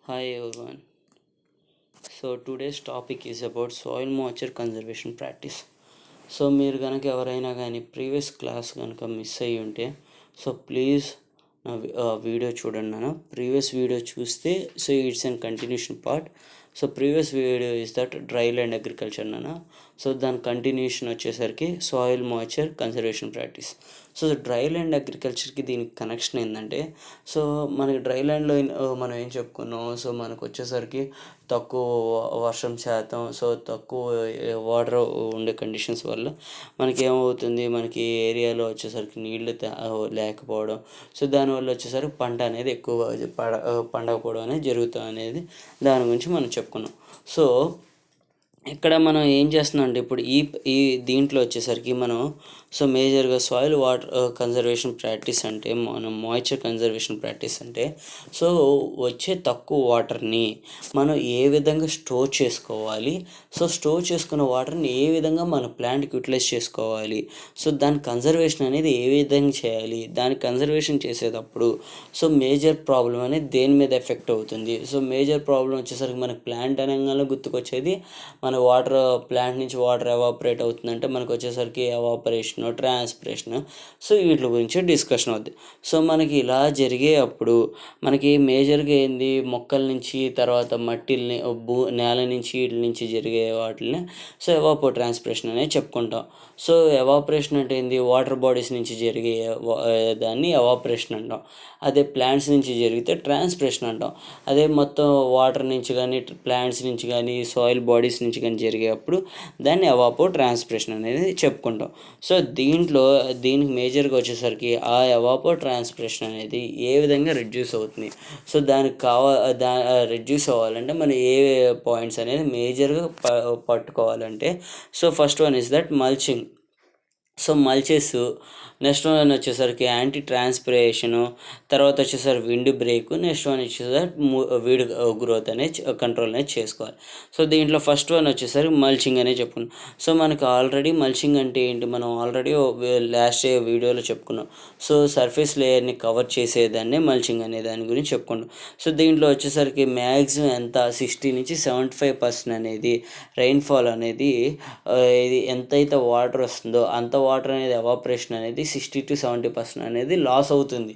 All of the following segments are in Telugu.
Hi everyone. So today's topic is about soil moisture conservation practice. So మీరు కనుక ఎవరైనా కానీ ప్రీవియస్ క్లాస్ కనుక మిస్ అయ్యి ఉంటే ప్లీజ్ నా వీడియో చూడండి నాన్న. ప్రీవియస్ వీడియో చూస్తే its and continuation part. Previous video is that dry land agriculture నాన్న. దాని కంటిన్యూషన్ వచ్చేసరికి soil moisture conservation practice. Dry land అగ్రికల్చర్కి దీనికి కనెక్షన్ ఏంటంటే మనకి డ్రై ల్యాండ్లో మనం ఏం చెప్పుకున్నాం, మనకు వచ్చేసరికి తక్కువ వర్షం శాతం, తక్కువ వాటర్ ఉండే కండిషన్స్ వల్ల మనకి ఏమవుతుంది, మనకి ఏరియాలో వచ్చేసరికి నీళ్లు లేకపోవడం, దానివల్ల వచ్చేసరికి పంట అనేది ఎక్కువ పండకపోవడం అనేది జరుగుతుంది అనేది దాని గురించి మనం చెప్పుకున్నాం. ఇక్కడ మనం ఏం చేస్తున్నాం అంటే ఇప్పుడు ఈ దీంట్లో వచ్చేసరికి మనం మేజర్గా సాయిల్ వాటర్ కన్జర్వేషన్ ప్రాక్టీస్ అంటే మనం మాయిశ్చర్ కన్జర్వేషన్ ప్రాక్టీస్ అంటే వచ్చే తక్కువ వాటర్ని మనం ఏ విధంగా స్టోర్ చేసుకోవాలి, స్టోర్ చేసుకున్న వాటర్ని ఏ విధంగా మన ప్లాంట్కి యూటిలైజ్ చేసుకోవాలి, దాని కన్జర్వేషన్ అనేది ఏ విధంగా చేయాలి, దాని కన్జర్వేషన్ చేసేటప్పుడు మేజర్ ప్రాబ్లం అనేది దేని మీద ఎఫెక్ట్ అవుతుంది. మేజర్ ప్రాబ్లం వచ్చేసరికి మనకి ప్లాంట్ అనగానే గుర్తుకొచ్చేది మన వాటర్, ప్లాంట్ నుంచి వాటర్ ఎవాపరేట్ అవుతుందంటే మనకు వచ్చేసరికి ఎవాపరేషన్, ట్రాన్స్పిరేషన్, వీటి గురించి డిస్కషన్ అవుద్ది. మనకి ఇలా జరిగే అప్పుడు మనకి మేజర్గా ఏంది, మొక్కల నుంచి తర్వాత మట్టిల్ని నేల నుంచి వీటి నుంచి జరిగే వాటిని ఎవాపో ట్రాన్స్పిరేషన్ అనేది చెప్పుకుంటాం. ఎవాపరేషన్ అంటే ఏంది, వాటర్ బాడీస్ నుంచి జరిగే దాన్ని ఎవాపరేషన్ అంటాం. అదే ప్లాంట్స్ నుంచి జరిగితే ట్రాన్స్పిరేషన్ అంటాం. అదే మొత్తం వాటర్ నుంచి కానీ ప్లాంట్స్ నుంచి కానీ సాయిల్ బాడీస్ నుంచి కానీ జరిగేటప్పుడు దాన్ని ఎవాపో ట్రాన్స్పిరేషన్ అనేది చెప్పుకుంటాం. దీనికి మేజర్గా వచ్చేసరికి ఆ ఎవాపో ట్రాన్స్పిరేషన్ అనేది ఏ విధంగా రెడ్యూస్ అవుతుంది, దానికి రెడ్యూస్ అవ్వాలంటే మనం ఏ పాయింట్స్ అనేది మేజర్గా పట్టుకోవాలంటే first one is that mulching. Mulches, next one వచ్చేసరికి యాంటీ ట్రాన్స్పిరేషను, తర్వాత వచ్చేసరికి విండ్ బ్రేక్, నెక్స్ట్ వన్ వచ్చేసరికి వీడ్ గ్రోత్ అనేది కంట్రోల్ అనేది చేసుకోవాలి. దీంట్లో ఫస్ట్ వన్ వచ్చేసరికి మల్చింగ్ అనేది చెప్పుకున్నాం. మనకు ఆల్రెడీ మల్చింగ్ అంటే ఏంటి, మనం ఆల్రెడీ లాస్ట్ వీడియోలో చెప్పుకున్నాం. సర్ఫేస్ లేయర్ని కవర్ చేసేదాన్ని మల్చింగ్ అనే దాని గురించి చెప్పుకున్నాం. దీంట్లో వచ్చేసరికి మ్యాక్సిమం ఎంత 60 నుంచి 75% అనేది రెయిన్ఫాల్ అనేది ఇది ఎంతైతే వాటర్ వస్తుందో అంత వాటర్ అనేది ఎవాపరేషన్ అనేది 60 to 70% అనేది లాస్ అవుతుంది.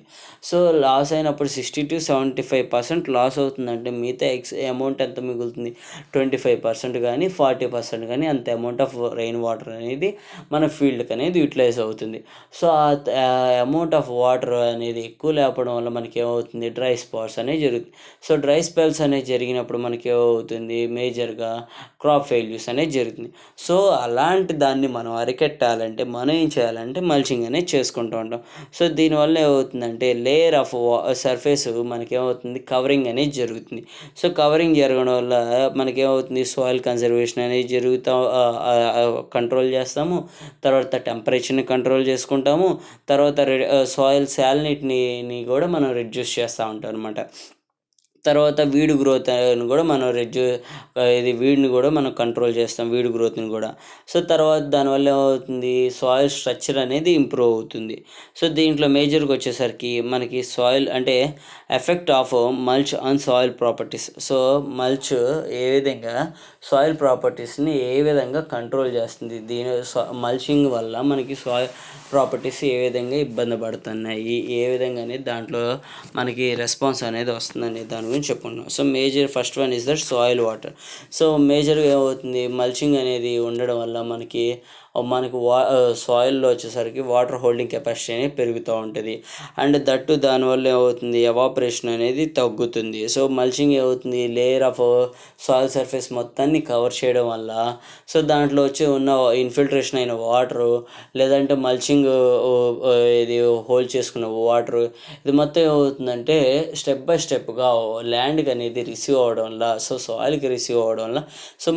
లాస్ అయినప్పుడు 60 to 75% లాస్ అవుతుందంటే మిగతా అమౌంట్ ఎంత మిగులుతుంది, 25% కానీ 40% కానీ అంత అమౌంట్ ఆఫ్ రెయిన్ వాటర్ అనేది మన ఫీల్డ్కి అనేది యూటిలైజ్ అవుతుంది. ఆ అమౌంట్ ఆఫ్ వాటర్ అనేది ఎక్కువ లేకపోవడం వల్ల మనకి ఏమవుతుంది, డ్రై స్పాట్స్ అనేవి జరుగుతుంది. డ్రై స్పెల్స్ అనేది జరిగినప్పుడు మనకి ఏమవుతుంది, మేజర్గా క్రాప్ ఫెయిల్యూర్స్ అనేది జరుగుతుంది. అలాంటి దాన్ని మనం అరికట్టాలంటే మనం ఏం చేయాలంటే మల్చింగ్ అనేది చేసుకుంటూ ఉంటాం. దీనివల్ల ఏమవుతుందంటే లేయర్ ఆఫ్ సర్ఫేస్ మనకేమవుతుంది, కవరింగ్ అనేది జరుగుతుంది. కవరింగ్ జరగడం వల్ల మనకేమవుతుంది, సాయిల్ కన్జర్వేషన్ అనేది కంట్రోల్ చేస్తాము. తర్వాత టెంపరేచర్ని కంట్రోల్ చేసుకుంటాము. తర్వాత సాయిల్ శాలినిటీని కూడా మనం రెడ్యూస్ చేస్తూ ఉంటాం అనమాట. తర్వాత వీడ్ గ్రోత్ కూడా మనం వీడిని కూడా మనం కంట్రోల్ చేస్తాం, వీడ్ గ్రోత్ని కూడా. తర్వాత దానివల్ల ఏమవుతుంది, సాయిల్ స్ట్రక్చర్ అనేది ఇంప్రూవ్ అవుతుంది. దీంట్లో మేజర్గా వచ్చేసరికి మనకి సాయిల్ అంటే effect of mulch on soil properties. Mulch ఏ విధంగా సాయిల్ ప్రాపర్టీస్ని ఏ విధంగా కంట్రోల్ చేస్తుంది, మల్చింగ్ వల్ల మనకి సాయిల్ ప్రాపర్టీస్ ఏ విధంగా ఇబ్బంది పడుతున్నాయి, ఏ విధంగా అనేది దాంట్లో మనకి రెస్పాన్స్ అనేది వస్తుందనే దాని గురించి చెప్పుకున్నాం. Major first one is that soil water. మేజర్గా ఏమవుతుంది, మల్చింగ్ అనేది ఉండడం వల్ల మనకి సాయిల్లో వచ్చేసరికి వాటర్ హోల్డింగ్ కెపాసిటీ అనేది పెరుగుతూ ఉంటుంది. అండ్ దట్టు దానివల్ల ఏమవుతుంది, ఎవాపరేషన్ అనేది తగ్గుతుంది. మల్చింగ్ ఏమవుతుంది, లేయర్ ఆఫ్ సాయిల్ సర్ఫేస్ మొత్తాన్ని కవర్ చేయడం వల్ల దాంట్లో వచ్చి ఉన్న ఇన్ఫిల్ట్రేషన్ అయిన వాటరు, లేదంటే మల్చింగ్ ఇది హోల్డ్ చేసుకున్న వాటరు, ఇది మొత్తం ఏమవుతుందంటే స్టెప్ బై స్టెప్గా ల్యాండ్కి అనేది రిసీవ్ అవ్వడం వల్ల, సాయిల్కి రిసీవ్ అవ్వడం వల్ల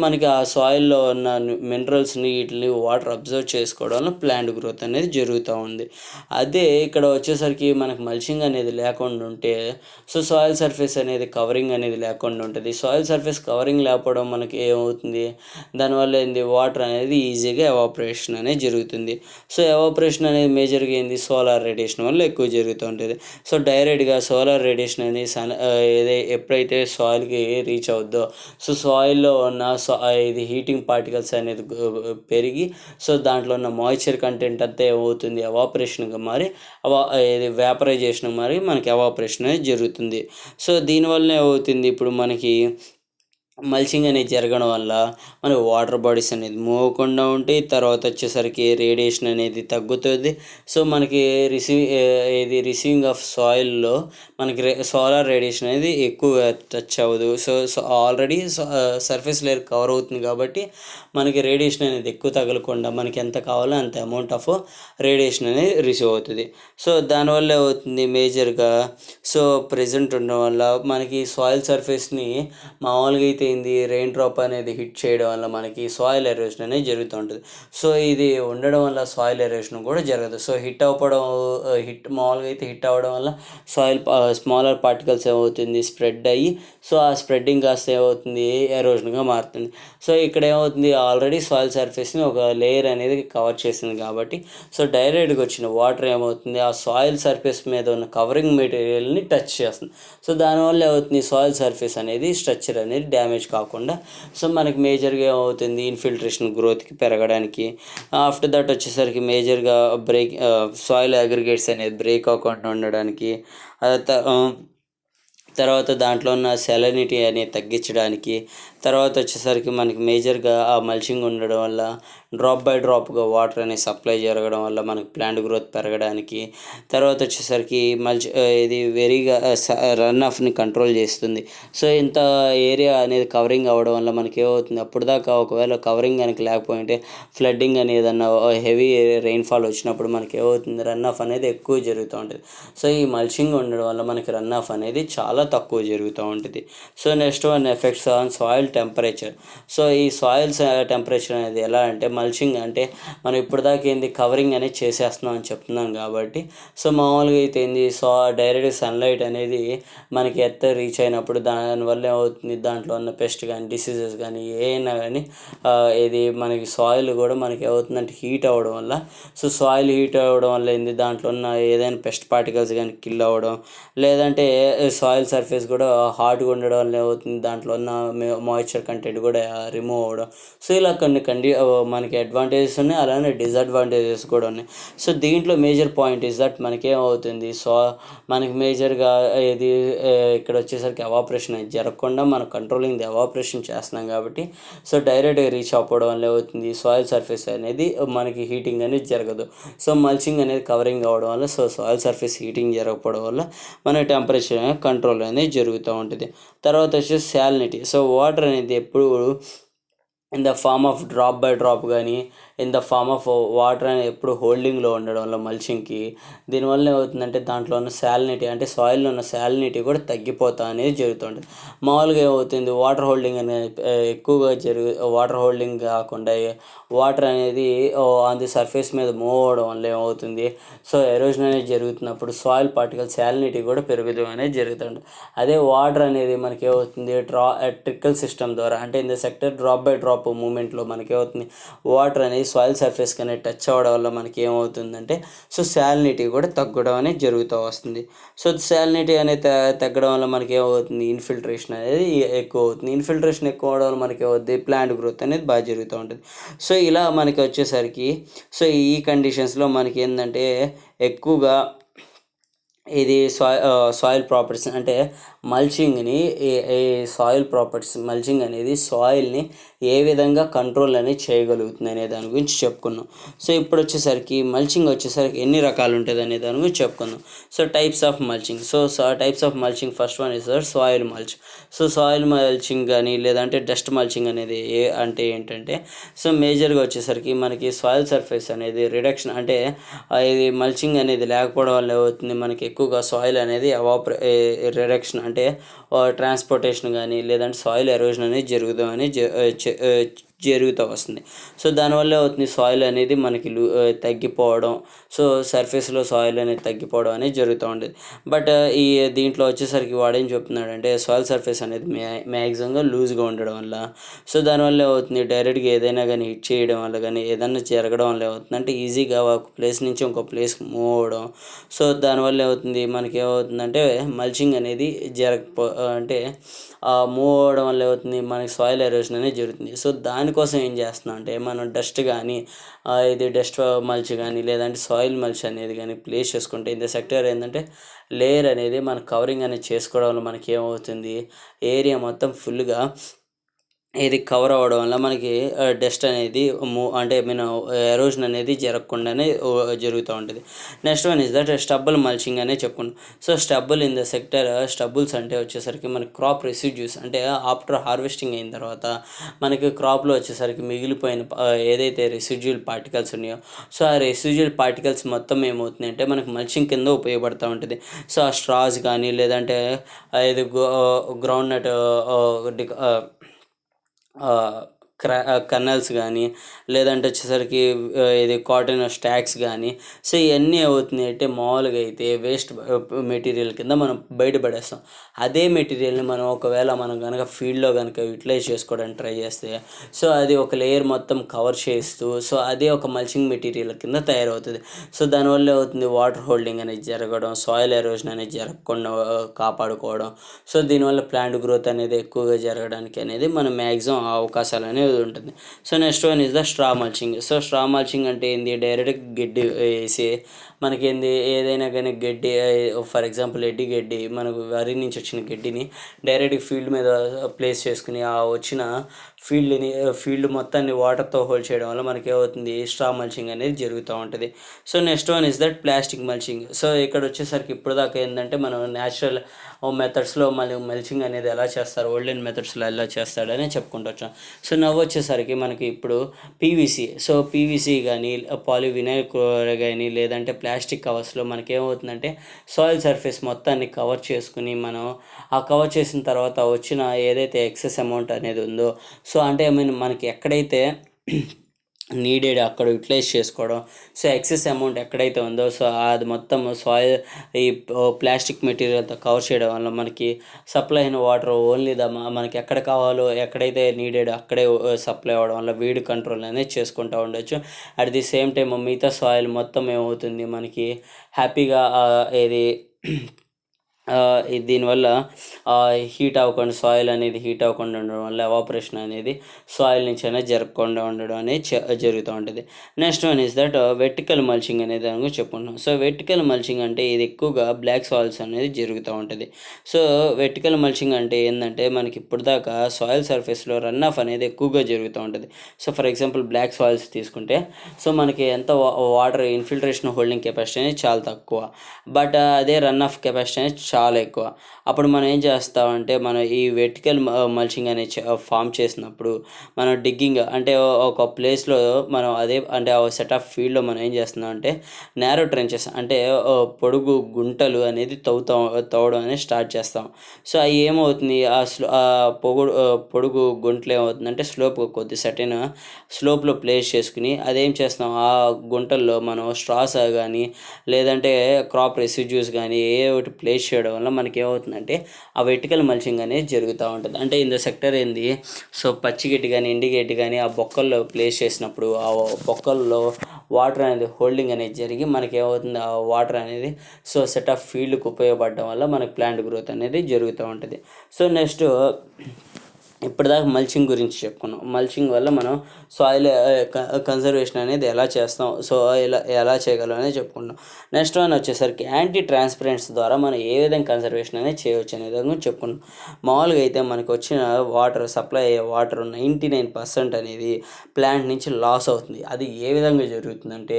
మనకి ఆ సాయిల్లో ఉన్న మినరల్స్ని వీటిని వాటర్ వాటర్ అబ్జర్వ్ చేసుకోవడం వల్ల ప్లాంట్ గ్రోత్ అనేది జరుగుతూ ఉంది. అదే ఇక్కడ వచ్చేసరికి మనకు మల్చింగ్ అనేది లేకుండా ఉంటే సో సాయిల్ సర్ఫేస్ అనేది కవరింగ్ అనేది లేకుండా ఉంటుంది. సాయిల్ సర్ఫేస్ కవరింగ్ లేకపోవడం మనకి ఏమవుతుంది, దానివల్ల ఏంది వాటర్ అనేది ఈజీగా ఎవాపరేషన్ అనేది జరుగుతుంది. సో ఎవాపరేషన్ అనేది మేజర్గా ఏంది సోలార్ రేడియేషన్ వల్ల ఎక్కువ జరుగుతూ ఉంటుంది. సో డైరెక్ట్గా సోలార్ రేడియేషన్ అనేది ఎప్పుడైతే సాయిల్కి రీచ్ అవుద్దో సో సాయిల్లో ఉన్న ఇది హీటింగ్ పార్టికల్స్ అనేది పెరిగి సో దాంట్లో ఉన్న మాయిశ్చర్ కంటెంట్ అంతా ఏమవుతుంది ఎవాపరేషన్గా మారి ఇది వేపరైజేషన్ మారి మనకి ఎవాపరేషన్ అనేది జరుగుతుంది. సో దీనివల్ల ఏమవుతుంది, ఇప్పుడు మనకి మల్చింగ్ అనేది జరగడం వల్ల మనకి వాటర్ బాడీస్ అనేది మూవ్ అవ్వకుండా ఉంటాయి. తర్వాత వచ్చేసరికి రేడియేషన్ అనేది తగ్గుతుంది. సో మనకి రిసీవింగ్ ఆఫ్ సాయిల్లో మనకి సోలార్ రేడియేషన్ అనేది ఎక్కువ టచ్ అవ్వదు. So already surface layer cover అవుతుంది కాబట్టి మనకి రేడియేషన్ అనేది ఎక్కువ తగలకుండా మనకి ఎంత కావాలో అంత అమౌంట్ ఆఫ్ రేడియేషన్ అనేది రిసీవ్ అవుతుంది. సో దానివల్ల ఏమవుతుంది మేజర్గా సో ప్రెజెంట్ ఉండడం వల్ల మనకి సాయిల్ సర్ఫేస్ని మామూలుగా అయితే రెయిన్ డ్రాప్ అనేది హిట్ చేయడం వల్ల మనకి సాయిల్ ఎరోషన్ అనేది జరుగుతూ ఉంటుంది. సో ఇది ఉండడం వల్ల సాయిల్ ఎరోషన్ కూడా జరగదు. సో మామూలుగా అయితే హిట్ అవ్వడం వల్ల సాయిల్ స్మాలర్ పార్టికల్స్ ఏమవుతుంది స్ప్రెడ్ అయ్యి సో ఆ స్ప్రెడ్డింగ్ కాస్త ఏమవుతుంది ఎరోషన్గా మారుతుంది. సో ఇక్కడ ఏమవుతుంది ఆల్రెడీ సాయిల్ సర్ఫేస్ని ఒక లేయర్ అనేది కవర్ చేసింది కాబట్టి సో డైరెక్ట్గా వచ్చిన వాటర్ ఏమవుతుంది ఆ సాయిల్ సర్ఫేస్ మీద ఉన్న కవరింగ్ మెటీరియల్ని టచ్ చేస్తుంది. సో దానివల్ల ఏమవుతుంది సాయిల్ సర్ఫేస్ అనేది స్ట్రక్చర్ అనేది డ్యామేజ్ కాకుండా సో మనకి మేజర్గా ఏమవుతుంది ఇన్ఫిల్ట్రేషన్ గ్రోత్కి పెరగడానికి. ఆఫ్టర్ దట్ వచ్చేసరికి మేజర్గా సాయిల్ అగ్రిగేట్స్ అనేది బ్రేక్ అవ్వకుండా ఉండడానికి, తర్వాత దాంట్లో ఉన్న సెలనిటీ అనేది తగ్గించడానికి, తర్వాత వచ్చేసరికి మనకి మేజర్గా ఆ మల్చింగ్ ఉండడం వల్ల డ్రాప్ బై డ్రాప్గా వాటర్ అనేది సప్లై జరగడం వల్ల మనకి ప్లాంట్ గ్రోత్ పెరగడానికి, తర్వాత వచ్చేసరికి ఇది వెరీగా రన్ ఆఫ్ని కంట్రోల్ చేస్తుంది. సో ఇంత ఏరియా అనేది కవరింగ్ అవ్వడం వల్ల మనకి ఏమవుతుంది అప్పుడు దాకా ఒకవేళ కవరింగ్ కనుక లేకపోయింటే ఫ్లడ్డింగ్ అనేది ఏదన్నా హెవీ రెయిన్ఫాల్ వచ్చినప్పుడు మనకి ఏమవుతుంది రన్ ఆఫ్ అనేది ఎక్కువ జరుగుతూ ఉంటుంది. సో ఈ మల్చింగ్ ఉండడం వల్ల మనకి రన్ ఆఫ్ అనేది చాలా తక్కువ జరుగుతూ ఉంటుంది. So next one effects on soil temperature. So ఈ సాయిల్ టెంపరేచర్ అనేది ఎలా అంటే మల్చింగ్ అంటే మనం ఇప్పుడు దాకా కవరింగ్ అనేది చేసేస్తున్నాం అని చెప్తున్నాం కాబట్టి సో మామూలుగా అయితే డైరెక్ట్ సన్లైట్ అనేది మనకి రీచ్ అయినప్పుడు దానివల్ల ఏమవుతుంది దాంట్లో ఉన్న పెస్ట్ కానీ డిసీజెస్ కానీ ఏమైనా కానీ ఇది మనకి సాయిల్ కూడా మనకి ఏమవుతుందంటే హీట్ అవ్వడం వల్ల సో సాయిల్ హీట్ అవ్వడం వల్ల దాంట్లో ఉన్న ఏదైనా పెస్ట్ పార్టికల్స్ కానీ కిల్ అవ్వడం, లేదంటే సాయిల్ సర్ఫేస్ కూడా హార్డ్గా ఉండడం వల్ల ఏమవుతుంది దాంట్లో ఉన్న మాయిశ్చర్ కంటెంట్ కూడా రిమూవ్ అవ్వడం. సో ఇలా కొన్ని మనకి అడ్వాంటేజెస్ ఉన్నాయి, అలానే డిసడ్వాంటేజెస్ కూడా ఉన్నాయి. సో దీంట్లో మేజర్ పాయింట్ ఇస్ దట్ మనకేమవుతుంది మనకి మేజర్గా ఇది ఇక్కడ వచ్చేసరికి ఎవాపరేషన్ అనేది జరగకుండా మనం కంట్రోలింగ్ ది ఎవాపరేషన్ చేస్తున్నాం కాబట్టి సో డైరెక్ట్గా రీచ్ అవ్వడం వల్ల ఏమవుతుంది సాయిల్ సర్ఫేస్ అనేది మనకి హీటింగ్ అనేది జరగదు. సో మల్చింగ్ అనేది కవరింగ్ అవ్వడం వల్ల సో సాయిల్ సర్ఫేస్ హీటింగ్ జరగకపోవడం వల్ల మన టెంపరేచర్ కంట్రోల్ అనేది జరుగుతూ ఉంటుంది. తర్వాత వచ్చేసి శాలినిటీ. సో వాటర్ అనేది ఎప్పుడు in the form of drop by drop కానీ in the form of water అనేది ఎప్పుడు హోల్డింగ్లో ఉండడం వల్ల మల్చింగ్కి దీనివల్ల ఏమవుతుందంటే దాంట్లో ఉన్న శాలినిటీ అంటే సాయిల్లో ఉన్న శాలినిటీ కూడా తగ్గిపోతా అనేది జరుగుతుంటుంది. మామూలుగా ఏమవుతుంది వాటర్ హోల్డింగ్ అనేది ఎక్కువగా వాటర్ హోల్డింగ్ కాకుండా వాటర్ అనేది ఆన్ ది సర్ఫేస్ మీద మూవ్ అవ్వడం వల్ల ఏమవుతుంది సో ఎరోజన్ అనేది జరుగుతున్నప్పుడు సాయిల్ పార్టికల్ శాలినిటీ కూడా పెరుగుదం అనేది జరుగుతుంది. అదే వాటర్ అనేది మనకి ఏమవుతుంది ట్రిక్కల్ సిస్టమ్ ద్వారా అంటే in the sector drop by drop మూమెంట్లో మనకి ఏమవుతుంది వాటర్ అనేది సాయిల్ సర్ఫేస్ అనేది టచ్ అవ్వడం వల్ల మనకి ఏమవుతుందంటే సో శాలినిటీ కూడా తగ్గడం అనేది జరుగుతూ వస్తుంది. సో శాలినిటీ అనేది తగ్గడం వల్ల మనకి ఏమవుతుంది ఇన్ఫిల్ట్రేషన్ అనేది ఎక్కువ అవుతుంది. ఇన్ఫిల్ట్రేషన్ ఎక్కువ అవడం వల్ల మనకి ఏమవుతుంది ప్లాంట్ గ్రోత్ అనేది బాగా జరుగుతూ ఉంటుంది. సో ఇలా మనకి వచ్చేసరికి సో ఈ కండిషన్స్లో మనకి ఏంటంటే ఎక్కువగా ఇది సాయిల్ ప్రాపర్టీస్ అంటే మల్చింగ్ని సాయిల్ ప్రాపర్టీస్ మల్చింగ్ అనేది సాయిల్ని ఏ విధంగా కంట్రోల్ అనేది చేయగలుగుతుంది అనే దాని గురించి చెప్పుకున్నాం. సో ఇప్పుడు వచ్చేసరికి మల్చింగ్ వచ్చేసరికి ఎన్ని రకాలు ఉంటుంది అనే దాని గురించి చెప్పుకుందాం. So types of mulching. So types of mulching first one is soil mulch. So soil mulching కానీ లేదంటే డస్ట్ మల్చింగ్ అనేది అంటే ఏంటంటే సో మేజర్గా వచ్చేసరికి మనకి సాయిల్ సర్ఫేస్ అనేది రిడక్షన్ అంటే ఇది మల్చింగ్ అనేది లేకపోవడం వల్ల ఏమవుతుంది మనకి ఎక్కువగా సాయిల్ అనేది రిడక్షన్ అంటే ట్రాన్స్పోర్టేషన్ కానీ లేదంటే సాయిల్ ఎరోజన్ అనేది జరుగుదామని జరుగుతూ వస్తుంది. సో దానివల్ల అవుతుంది సాయిల్ అనేది మనకి తగ్గిపోవడం, సో సర్ఫేస్లో సాయిల్ అనేది తగ్గిపోవడం అనేది జరుగుతూ ఉండేది. బట్ ఈ దీంట్లో వచ్చేసరికి వాడేం చెప్తున్నాడంటే సాయిల్ సర్ఫేస్ అనేది మ్యాక్సిమంగా లూజ్గా ఉండడం వల్ల, సో దానివల్ల ఏమవుతుంది డైరెక్ట్గా ఏదైనా కానీ హిట్ చేయడం వల్ల కానీ ఏదైనా జరగడం వల్ల ఏమవుతుంది అంటే ఈజీగా ఒక ప్లేస్ నుంచి ఇంకో ప్లేస్కి మూవ్ అవ్వడం. సో దానివల్ల ఏమవుతుంది మనకి ఏమవుతుందంటే మల్చింగ్ అనేది అంటే మూవ్ అవ్వడం వల్ల ఏమవుతుంది మనకి సాయిల్ ఎరోషన్ అనేది జరుగుతుంది. సో దానికోసం ఏం చేస్తున్నాం అంటే మనం డస్ట్ కానీ ఇది డస్ట్ మల్చ్ కానీ లేదంటే సాయిల్ మల్చ్ అనేది కానీ ప్లేస్ చేసుకుంటే ఇన్ ద సెక్టర్ ఏంటంటే లేయర్ అనేది మన కవరింగ్ అనేది చేసుకోవడం వల్ల మనకి ఏమవుతుంది ఏరియా మొత్తం ఫుల్గా ఇది కవర్ అవ్వడం వల్ల మనకి డస్ట్ అనేది అంటే ఎరోషన్ అనేది జరగకుండానే జరుగుతూ ఉంటుంది. Next one is that stubble mulching అనే చెప్పుకుంటాం. So stubble in the sector stubbles అంటే వచ్చేసరికి మనకి క్రాప్ రెసిడ్యూస్ అంటే ఆఫ్టర్ హార్వెస్టింగ్ అయిన తర్వాత మనకి క్రాప్లో వచ్చేసరికి మిగిలిపోయిన ఏదైతే రెసిడ్యూల్ పార్టికల్స్ ఉన్నాయో సో ఆ రెసిడ్యూల్ పార్టికల్స్ మొత్తం ఏమవుతుంది అంటే మనకి మల్చింగ్ కింద ఉపయోగపడుతూ ఉంటుంది. సో ఆ స్ట్రాస్ కానీ లేదంటే ఇది గ్రౌండ్ నట్ కర్నల్స్ కానీ లేదంటే వచ్చేసరికి ఇది కాటన్ స్టాక్స్ కానీ సో ఇవన్నీ అవుతున్నాయి అంటే మామూలుగా అయితే వేస్ట్ మెటీరియల్ కింద మనం బయటపడేస్తాం. అదే మెటీరియల్ని మనం ఒకవేళ మనం కనుక ఫీల్డ్లో కనుక యూటిలైజ్ చేసుకోవడానికి ట్రై చేస్తే సో అది ఒక లేయర్ మొత్తం కవర్ చేస్తూ సో అదే ఒక మల్చింగ్ మెటీరియల్ కింద తయారవుతుంది. సో దానివల్ల అవుతుంది వాటర్ హోల్డింగ్ అనేది జరగడం, సాయిల్ ఎరోషన్ అనేది జరగకుండా కాపాడుకోవడం. సో దీనివల్ల ప్లాంట్ గ్రోత్ అనేది ఎక్కువగా జరగడానికి అనేది మనం మ్యాక్సిమం అవకాశాలు అనేది ఉంటుంది. So next one is the straw mulching. So straw mulching అంటే ఏంది డైరెక్ట్ గడ్డి వేసి మనకేంది ఏదైనా కానీ గడ్డి ఫర్ ఎగ్జాంపుల్ ఎడ్డి గడ్డి మనకు వరి నుంచి వచ్చిన గడ్డిని డైరెక్ట్ ఫీల్డ్ మీద ప్లేస్ చేసుకుని ఆ వచ్చిన ఫీల్డ్ మొత్తాన్ని వాటర్తో హోల్డ్ చేయడం వల్ల మనకి ఏమవుతుంది స్ట్రా మల్చింగ్ అనేది జరుగుతూ ఉంటుంది. So next one is that plastic mulching. So ఇక్కడ వచ్చేసరికి ఇప్పుడు దాకా ఏంటంటే మనం న్యాచురల్ మెథడ్స్లో మళ్ళీ మల్చింగ్ అనేది ఎలా చేస్తారు, ఓల్డెన్ మెథడ్స్లో ఎలా చేస్తాడని చెప్పుకుంటూ వచ్చాం. సో నవ్వు వచ్చేసరికి మనకి ఇప్పుడు పీవీసీ, సో పీవీసీ కానీ పాలివినైల్ కానీ లేదంటే ప్లాస్టిక్ కవర్స్లో మనకి ఏమవుతుందంటే సాయిల్ సర్ఫేస్ మొత్తాన్ని కవర్ చేసుకుని మనం ఆ కవర్ చేసిన తర్వాత వచ్చిన ఏదైతే ఎక్సెస్ అమౌంట్ అనేది ఉందో సో అంటే మనకి ఎక్కడైతే నీడెడ్ అక్కడ యూటిలైజ్ చేసుకోవడం. సో ఎక్సెస్ అమౌంట్ ఎక్కడైతే ఉందో సో అది మొత్తం సాయిల్ ఈ ప్లాస్టిక్ మెటీరియల్తో కవర్ చేయడం వల్ల మనకి సప్లై అయిన వాటర్ ఓన్లీ మనకి ఎక్కడ కావాలో ఎక్కడైతే నీడెడ్ అక్కడే సప్లై అవ్వడం వల్ల వీడ్ కంట్రోల్ అనేది చేసుకుంటూ ఉండొచ్చు. అట్ ది సేమ్ టైం మిగతా సాయిల్ మొత్తం ఏమవుతుంది మనకి హ్యాపీగా ఇది దీనివల్ల హీట్ అవ్వకుండా సాయిల్ అనేది హీట్ అవ్వకుండా ఉండడం వల్ల ఎవాపరేషన్ అనేది సాయిల్ నుంచి అనేది జరగకుండా ఉండడం అనేది జరుగుతూ ఉంటుంది. Next one is that vertical mulching అనేది దాని చెప్పుకుంటాం. సో వెర్టికల్ మల్చింగ్ అంటే ఇది ఎక్కువగా బ్లాక్ సాయిల్స్ అనేది జరుగుతూ ఉంటుంది. సో వెర్టికల్ మల్చింగ్ అంటే ఏంటంటే మనకి ఇప్పుడు దాకా సాయిల్ సర్ఫేస్లో రన్ ఆఫ్ అనేది ఎక్కువగా జరుగుతూ ఉంటుంది. So for example black soils తీసుకుంటే సో మనకి ఎంత వాటర్ ఇన్ఫిల్ట్రేషన్ హోల్డింగ్ కెపాసిటీ అనేది చాలా తక్కువ, బట్ అదే రన్ ఆఫ్ కెపాసిటీ అనేది చాలా ఎక్కువ. అప్పుడు మనం ఏం చేస్తామంటే మనం ఈ వెర్టికల్ మల్చింగ్ అనేది ఫామ్ చేసినప్పుడు మనం డిగ్గింగ్ అంటే ఒక ప్లేస్లో మనం అదే అంటే ఆ సెట్ ఆఫ్ ఫీల్డ్లో మనం ఏం చేస్తున్నాం అంటే నేరో ట్రెంచెస్ అంటే పొడుగు గుంటలు అనేది తవ్వడం అనేది స్టార్ట్ చేస్తాం. సో అవి ఏమవుతుంది ఆ పొడుగు గుంటలు ఏమవుతుందంటే స్లోప్ కొద్ది సర్టెన్ స్లోప్లో ప్లేస్ చేసుకుని అదేం చేస్తాం ఆ గుంటల్లో మనం స్ట్రాస్ కానీ లేదంటే క్రాప్ రెసిడ్యూస్ కానీ ఏ ఒకటి ప్లేస్ చేయడం వల్ల మనకి ఏమవుతుందంటే ఆ వెర్టికల్ మల్చింగ్ అనేది జరుగుతూ ఉంటుంది. అంటే ఇన్ ద సెక్టర్ ఏంది సో పచ్చిగడ్డి కానీ ఎండిగడ్డి కానీ ఆ బొక్కల్లో ప్లేస్ చేసినప్పుడు ఆ బొక్కల్లో వాటర్ అనేది హోల్డింగ్ అనేది జరిగి మనకి ఏమవుతుంది ఆ వాటర్ అనేది సో సెట్ ఆఫ్ ఫీల్డ్కి ఉపయోగపడడం వల్ల మనకి ప్లాంట్ గ్రోత్ అనేది జరుగుతూ ఉంటుంది. సో నెక్స్ట్ ఇప్పటిదాకా మల్చింగ్ గురించి చెప్పుకున్నాం. మల్చింగ్ వల్ల మనం సాయిల్ కన్జర్వేషన్ అనేది ఎలా చేస్తాం, సో ఎలా చేయగలం అనేది చెప్పుకున్నాం. నెక్స్ట్ వన్ వచ్చేసరికి యాంటీ ట్రాన్స్పరెంట్స్ ద్వారా మనం ఏ విధంగా కన్జర్వేషన్ అనేది చేయవచ్చు అనేది చెప్పుకున్నాం. మామూలుగా అయితే మనకు వచ్చిన వాటర్ సప్లై అయ్యే వాటర్ 99% అనేది ప్లాంట్ నుంచి లాస్ అవుతుంది. అది ఏ విధంగా జరుగుతుందంటే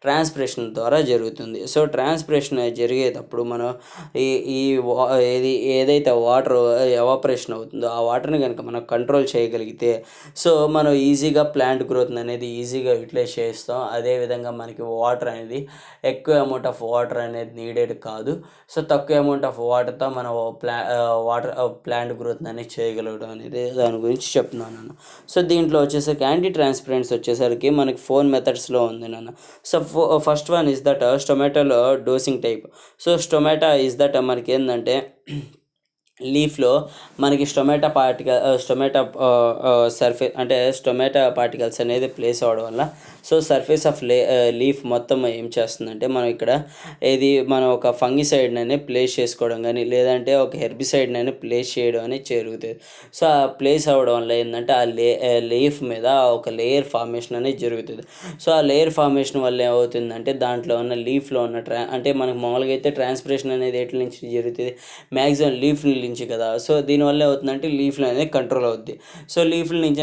ట్రాన్స్పిరేషన్ ద్వారా జరుగుతుంది. సో ట్రాన్స్పిరేషన్ జరిగేటప్పుడు మనం ఏదైతే వాటర్ ఎవాపరేషన్ అవుతుందో ఆ వాటర్ని కనుక కనుక మనం కంట్రోల్ చేయగలిగితే సో మనం ఈజీగా ప్లాంట్ గ్రోత్ అనేది ఈజీగా యూటిలైజ్ చేస్తాం. అదేవిధంగా మనకి వాటర్ అనేది ఎక్కువ అమౌంట్ ఆఫ్ వాటర్ అనేది నీడెడ్ కాదు. సో తక్కువ అమౌంట్ ఆఫ్ వాటర్తో మనం ప్లాంట్ గ్రోత్ అనేది చేయగలగడం అనేది దాని గురించి చెప్తున్నాను నాన్న. సో దీంట్లో వచ్చేసరికి యాంటీ ట్రాన్స్పరెన్స్ వచ్చేసరికి మనకి 4 మెథడ్స్లో ఉంది నాన్న. So first one is that స్టొమాటోలో dosing type. So stomata is that మనకి ఏంటంటే లీఫ్లో మనకి స్టొమాటో పార్టికల్స్ అనేది ప్లేస్ అవ్వడం వల్ల సో సర్ఫేస్ ఆఫ్ లీఫ్ మొత్తం ఏం చేస్తుందంటే మనం ఇక్కడ మనం ఒక ఫంగిసైడ్ని ప్లేస్ చేసుకోవడం కానీ లేదంటే ఒక హెర్బిసైడ్ని ప్లేస్ చేయడం అనేది జరుగుతుంది. సో ఆ ప్లేస్ అవ్వడం వల్ల ఏంటంటే ఆ లీఫ్ మీద ఒక లేయర్ ఫార్మేషన్ అనేది జరుగుతుంది. సో ఆ లేయర్ ఫార్మేషన్ వల్ల ఏమవుతుందంటే దాంట్లో ఉన్న లీఫ్లో ఉన్న అంటే మనకు మామూలుగా అయితే ట్రాన్స్పిరేషన్ అనేది ఎట్ల నుంచి జరుగుతుంది, మ్యాక్సిమం లీఫ్ నుంచి కదా. సో దీనివల్ల ఏమవుతుందంటే లీఫ్లు అనేది కంట్రోల్ అవుద్ది. సో లీఫ్ల నుంచి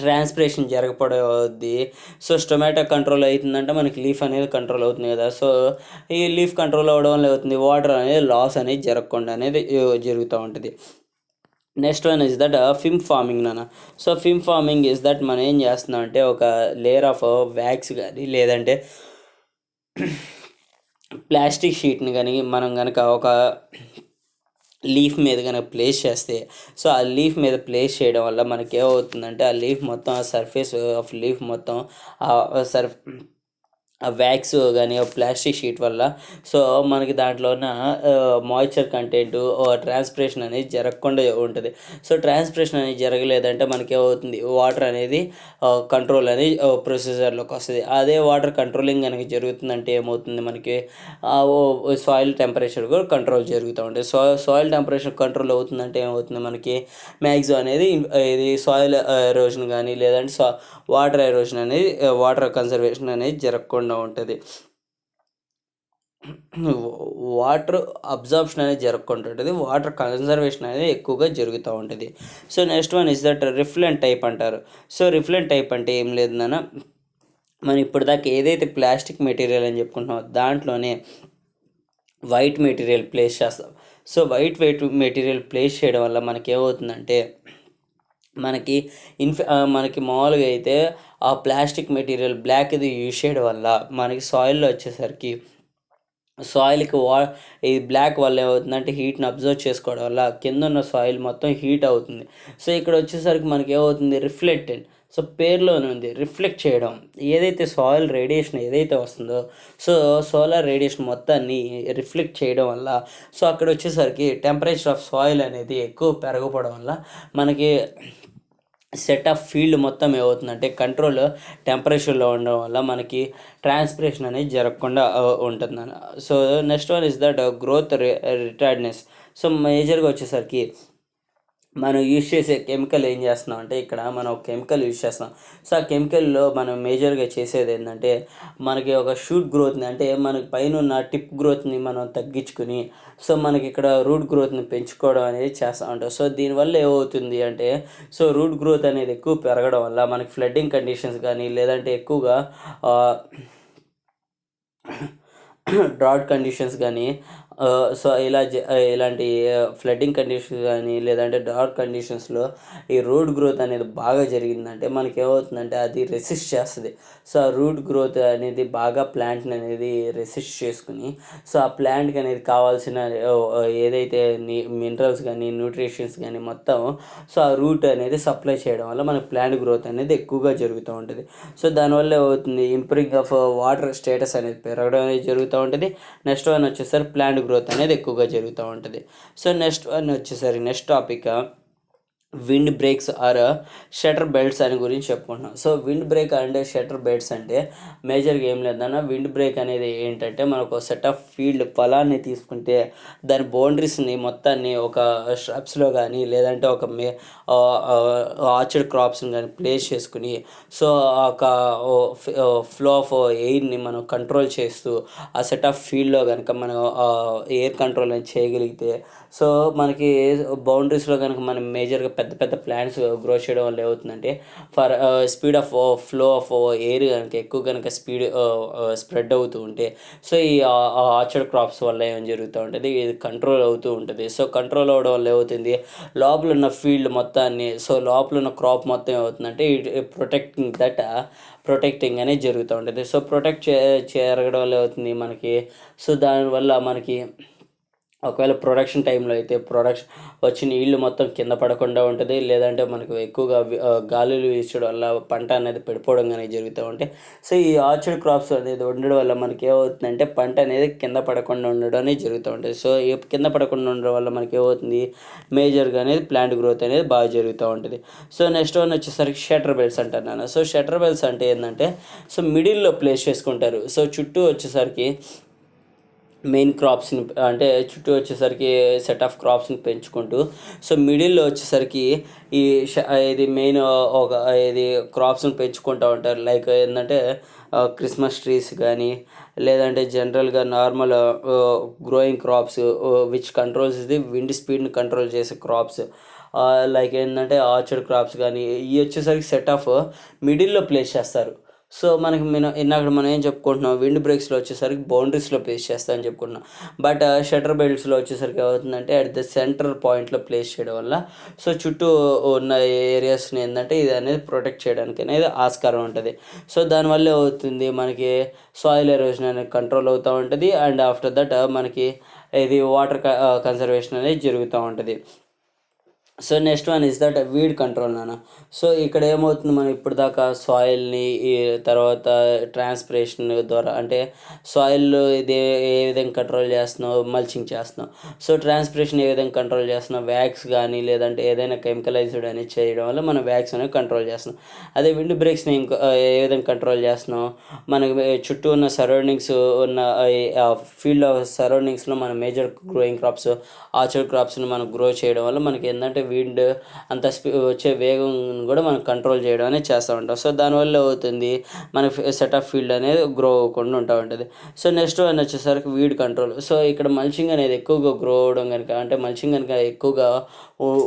ట్రాన్స్పిరేషన్ జరగకపోవడం అవుద్ది. సో స్టొమాటో కంట్రోల్ అవుతుందంటే మనకి లీఫ్ అనేది కంట్రోల్ అవుతుంది కదా. సో ఈ లీఫ్ కంట్రోల్ అవ్వడం వల్ల అవుతుంది వాటర్ అనేది లాస్ అనేది జరగకుండా అనేది జరుగుతూ ఉంటుంది. Next one is that film farming నాన్న. So film farming is that మనం ఏం చేస్తున్నాం అంటే ఒక లేయర్ ఆఫ్ వ్యాక్స్ కానీ లేదంటే ప్లాస్టిక్ షీట్ని కానీ మనం కనుక ఒక లీఫ్ మీద కనుక ప్లేస్ చేస్తే సో ఆ లీఫ్ మీద ప్లేస్ చేయడం వల్ల మనకి ఏమవుతుందంటే ఆ లీఫ్ మొత్తం ఆ సర్ఫేస్ ఆఫ్ లీఫ్ మొత్తం ఆ వ్యాక్స్ కానీ ప్లాస్టిక్ షీట్ వల్ల సో మనకి దాంట్లో ఉన్న మాయిశ్చర్ కంటెంట్ ట్రాన్స్పిరేషన్ అనేది జరగకుండా ఉంటుంది. సో ట్రాన్స్పిరేషన్ అనేది జరగలేదంటే మనకి ఏమవుతుంది వాటర్ అనేది కంట్రోల్ అనేది ప్రొసీజర్లోకి వస్తుంది. అదే వాటర్ కంట్రోలింగ్ కనుక జరుగుతుందంటే ఏమవుతుంది మనకి సాయిల్ టెంపరేచర్ కూడా కంట్రోల్ జరుగుతూ ఉంటుంది. సాయిల్ టెంపరేచర్ కంట్రోల్ అవుతుందంటే ఏమవుతుంది మనకి మ్యాక్సిమం అనేది ఇది సాయిల్ ఎరోజన్ కానీ లేదంటే వాటర్ ఎరోజన్ అనేది వాటర్ కన్సర్వేషన్ అనేది జరగకుండా ఉంటుంది. వాటర్ అబ్జార్ప్షన్ అనేది జరగకుండా ఉంటుంది, వాటర్ కన్సర్వేషన్ అనేది ఎక్కువగా జరుగుతూ ఉంటుంది. So next one is that reflectant type అంటారు. సో రిఫ్లెంట్ టైప్ అంటే ఏం లేదు నాన్న, మనం ఇప్పటిదాకా ఏదైతే ప్లాస్టిక్ మెటీరియల్ అని చెప్పుకుంటున్నామో దాంట్లోనే వైట్ మెటీరియల్ ప్లేస్ చేస్తాం. సో వైట్ మెటీరియల్ ప్లేస్ చేయడం వల్ల మనకి ఏమవుతుందంటే మనకి మామూలుగా అయితే ఆ ప్లాస్టిక్ మెటీరియల్ బ్లాక్ ఇది యూజ్ చేయడం వల్ల మనకి సాయిల్లో వచ్చేసరికి సాయిల్కి ఈ బ్లాక్ వల్ల ఏమవుతుందంటే హీట్ని అబ్జర్వ్ చేసుకోవడం వల్ల కింద ఉన్న సాయిల్ మొత్తం హీట్ అవుతుంది. సో ఇక్కడ వచ్చేసరికి మనకి ఏమవుతుంది రిఫ్లెక్టెడ్. సో పేరులోనే ఉంది రిఫ్లెక్ట్ చేయడం. ఏదైతే సాయిల్ రేడియేషన్ ఏదైతే వస్తుందో సో సోలార్ రేడియేషన్ మొత్తాన్ని రిఫ్లెక్ట్ చేయడం వల్ల సో అక్కడ వచ్చేసరికి టెంపరేచర్ ఆఫ్ సాయిల్ అనేది ఎక్కువ పెరగకపోవడం వల్ల మనకి సెట్ ఆఫ్ ఫీల్డ్ మొత్తం ఏమవుతుందంటే కంట్రోల్ టెంపరేచర్లో ఉండడం వల్ల మనకి ట్రాన్స్పిరేషన్ అనేది జరగకుండా ఉంటుందన్న. So next one is that growth retardants. So మేజర్గా వచ్చేసరికి మనం యూజ్ చేసే కెమికల్ ఏం చేస్తున్నాం అంటే ఇక్కడ మనం ఒక కెమికల్ యూజ్ చేస్తున్నాం. సో ఆ కెమికల్లో మనం మేజర్గా చేసేది ఏంటంటే మనకి ఒక షూట్ గ్రోత్ని అంటే మనకి పైన ఉన్న టిప్ గ్రోత్ని మనం తగ్గించుకుని సో మనకి ఇక్కడ రూట్ గ్రోత్ని పెంచుకోవడం అనేది చేస్తూ ఉంటాం. సో దీనివల్ల ఏమవుతుంది అంటే సో రూట్ గ్రోత్ అనేది ఎక్కువ పెరగడం వల్ల మనకి ఫ్లడ్డింగ్ కండిషన్స్ కానీ లేదంటే ఎక్కువగా డ్రాట్ కండిషన్స్ కానీ సో ఇలాంటి ఫ్లడ్డింగ్ కండిషన్స్ కానీ లేదంటే డార్క్ కండిషన్స్లో ఈ రూట్ గ్రోత్ అనేది బాగా జరిగిందంటే మనకి ఏమవుతుందంటే అది రెసిస్ట్ చేస్తుంది. సో ఆ రూట్ గ్రోత్ అనేది బాగా ప్లాంట్ని అనేది రెసిస్ట్ చేసుకుని సో ఆ ప్లాంట్కి అనేది కావాల్సిన ఏదైతే మినరల్స్ కానీ న్యూట్రిషన్స్ కానీ మొత్తం సో ఆ రూట్ అనేది సప్లై చేయడం వల్ల మనకి ప్లాంట్ గ్రోత్ అనేది ఎక్కువగా జరుగుతూ ఉంటుంది. సో దానివల్ల ఏమవుతుంది ఇంప్రూవింగ్ ఆఫ్ వాటర్ స్టేటస్ అనేది పెరగడం అనేది జరుగుతూ ఉంటుంది. నెక్స్ట్ వన్ వచ్చేసరికి ప్లాంట్ గ్రోత్ అనేది ఎక్కువగా జరుగుతూ ఉంటుంది. సో నెక్స్ట్ వన్ వచ్చేసరికి next topic wind breaks or shelter belts అని గురించి చెప్పుకుంటున్నాం. So wind break and shelter belts అంటే మేజర్గా ఏం లేదన్న విండ్ బ్రేక్ అనేది ఏంటంటే మనకు సెట్ ఆఫ్ ఫీల్డ్ పొలాన్ని తీసుకుంటే దాని బౌండరీస్ని మొత్తాన్ని ఒక స్ట్రబ్స్లో కానీ లేదంటే ఒక ఆర్చర్డ్ క్రాప్స్ని కానీ ప్లేస్ చేసుకుని సో ఒక ఫ్లో ఆఫ్ ఎయిర్ని మనం కంట్రోల్ చేస్తూ ఆ సెట్ ఆఫ్ ఫీల్డ్లో కనుక మనం ఎయిర్ కంట్రోల్ అని చేయగలిగితే సో మనకి బౌండరీస్లో కనుక మనం మేజర్గా పెద్ద పెద్ద ప్లాంట్స్ గ్రో చేయడం వల్ల ఏమవుతుందంటే for speed of flow of air కనుక ఎక్కువ కనుక స్పీడ్ స్ప్రెడ్ అవుతూ ఉంటే సో ఈ ఆర్చర్డ్ క్రాప్స్ వల్ల ఏం జరుగుతూ ఉంటుంది, ఇది కంట్రోల్ అవుతూ ఉంటుంది. సో కంట్రోల్ అవ్వడం వల్ల ఏమవుతుంది, లోపల ఉన్న ఫీల్డ్ మొత్తాన్ని, సో లోపల ఉన్న క్రాప్ మొత్తం ఏమవుతుందంటే ప్రొటెక్టింగ్ అనేది జరుగుతూ ఉంటుంది. సో ప్రొటెక్ట్ జరగడం వల్ల ఏమవుతుంది మనకి, సో దానివల్ల మనకి ఒకవేళ ప్రొడక్షన్ టైంలో అయితే వచ్చి నీళ్ళు మొత్తం కింద పడకుండా ఉంటుంది, లేదంటే మనకు ఎక్కువగా గాలులు వీచడం వల్ల పంట అనేది పడిపోవడం అనేది జరుగుతూ ఉంటాయి. సో ఈ ఆర్చర్డ్ క్రాప్స్ అనేది ఉండడం వల్ల మనకి ఏమవుతుందంటే పంట అనేది కింద పడకుండా ఉండడం అనేది జరుగుతూ ఉంటుంది. సో ఈ కింద పడకుండా ఉండడం వల్ల మనకి ఏమవుతుంది, మేజర్గా అనేది ప్లాంట్ గ్రోత్ అనేది బాగా జరుగుతూ ఉంటుంది. సో నెక్స్ట్ వన్ వచ్చేసరికి షట్టర్ బెల్ట్స్ అంటారు నాన్న. సో షట్టర్ బెల్ట్స్ అంటే ఏంటంటే సో మిడిల్లో ప్లేస్ చేసుకుంటారు. సో చుట్టూ వచ్చేసరికి మెయిన్ క్రాప్స్ని అంటే చుట్టూ వచ్చేసరికి సెట్ ఆఫ్ క్రాప్స్ని పెంచుకుంటూ, సో మిడిల్లో వచ్చేసరికి ఈ ఇది మెయిన్ ఒక ఇది క్రాప్స్ని పెంచుకుంటూ ఉంటారు. లైక్ ఏంటంటే క్రిస్మస్ ట్రీస్ కానీ, లేదంటే జనరల్గా normal growing crops which controls ఇది విండ్ స్పీడ్ని కంట్రోల్ చేసే క్రాప్స్, లైక్ ఏంటంటే ఆర్చర్డ్ క్రాప్స్ కానీ ఇవి వచ్చేసరికి సెట్ ఆఫ్ మిడిల్లో ప్లేస్ చేస్తారు. సో మనకి మనం ఏం చెప్పుకుంటున్నాం, విండ్ బ్రేక్స్లో వచ్చేసరికి బౌండరీస్లో ప్లేస్ చేస్తా అని చెప్పుకుంటున్నాం. బట్ షట్టర్ బెల్ట్స్లో వచ్చేసరికి ఏమవుతుందంటే అట్ ద సెంటర్ పాయింట్లో ప్లేస్ చేయడం వల్ల సో చుట్టూ ఉన్న ఏరియాస్ని ఏంటంటే ఇది అనేది ప్రొటెక్ట్ చేయడానికి అనేది ఆస్కారం ఉంటుంది. సో దానివల్ల ఏమవుతుంది మనకి సాయిల్ ఎరోజన్ అనేది కంట్రోల్ అవుతూ ఉంటుంది. అండ్ ఆఫ్టర్ దట్ మనకి ఇది వాటర్ కన్సర్వేషన్ అనేది జరుగుతూ ఉంటుంది. So next one is that weed control నాన్న. సో ఇక్కడ ఏమవుతుంది, మనం ఇప్పుడు దాకా సాయిల్ని ఈ తర్వాత ట్రాన్స్పిరేషన్ ద్వారా అంటే సాయిల్ ఇది ఏ విధంగా కంట్రోల్ చేస్తున్నావు, మల్చింగ్ చేస్తున్నావు. సో ట్రాన్స్పిరేషన్ ఏ విధంగా కంట్రోల్ చేస్తున్నావు, వ్యాక్స్ కానీ లేదంటే ఏదైనా కెమికలైజ్డ్ అనేది చేయడం వల్ల మనం వ్యాక్స్ అనేది కంట్రోల్ చేస్తున్నాం. అదే విండ్ బ్రేక్స్ని ఏ విధంగా కంట్రోల్ చేస్తున్నాం, మనకి చుట్టూ ఉన్న సరౌండింగ్స్ ఉన్న ఫీల్డ్ సరౌండింగ్స్లో మన మేజర్ గ్రోయింగ్ క్రాప్స్ ఆర్చర్డ్ క్రాప్స్ని మనం గ్రో చేయడం వల్ల మనకి ఏంటంటే విండ్ అంత వచ్చే వేగం కూడా మనం కంట్రోల్ చేయడం అనేది చేస్తూ ఉంటాం. సో దానివల్ల అవుతుంది మన సెట్ ఆఫ్ ఫీల్డ్ అనేది గ్రో అవ్వకుండా ఉంటా ఉంటుంది. సో నెక్స్ట్ వన్ వచ్చేసరికి వీడ్ కంట్రోల్. సో ఇక్కడ మల్చింగ్ అనేది ఎక్కువగా గ్రో అవ్వడం కనుక అంటే మల్చింగ్ కనుక ఎక్కువగా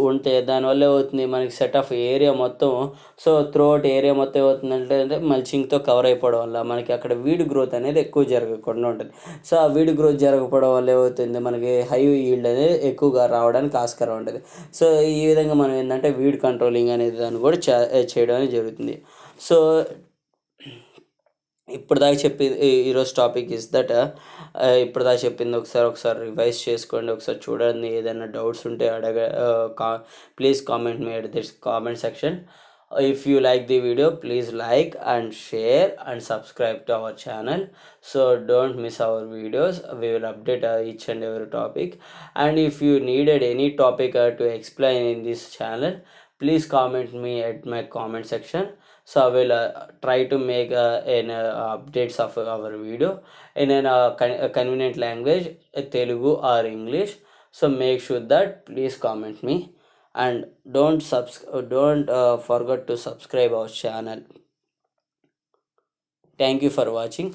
ఉంటే దానివల్ల అవుతుంది మనకి సెట్ ఆఫ్ ఏరియా మొత్తం, సో త్రూఅవుట్ ఏరియా మొత్తం ఏమవుతుందంటే మల్చింగ్తో కవర్ అయిపోవడం వల్ల మనకి అక్కడ వీడ్ గ్రోత్ అనేది ఎక్కువ జరగకుండా ఉంటుంది. సో ఆ వీడ్ గ్రోత్ జరగకపోవడం వల్ల ఏమవుతుంది మనకి హై ఈల్డ్ అనేది ఎక్కువగా రావడానికి ఆస్కారం ఉంటుంది. సో ఈ విధంగా మనం ఏంటంటే వీడ్ కంట్రోలింగ్ అనేది దాన్ని కూడా చేయడం అనేది జరుగుతుంది. సో ఇప్పుడు దాకా చెప్పింది ఈరోజు టాపిక్ ఇస్ దట్ ఇప్పుడు దాకా చెప్పింది ఒకసారి రివైజ్ చేసుకోండి, ఒకసారి చూడండి. ఏదైనా డౌట్స్ ఉంటే please comment me at this comment section. If you like the video, please like and share and subscribe to our channel. So don't miss our videos. We will update each and every topic. And if you needed any topic to explain in this channel, please comment me at my comment section. So I will try to make updates of our video in a convenient language, Telugu or English. So make sure that please comment me. And don't forget to subscribe our channel. Thank you for watching.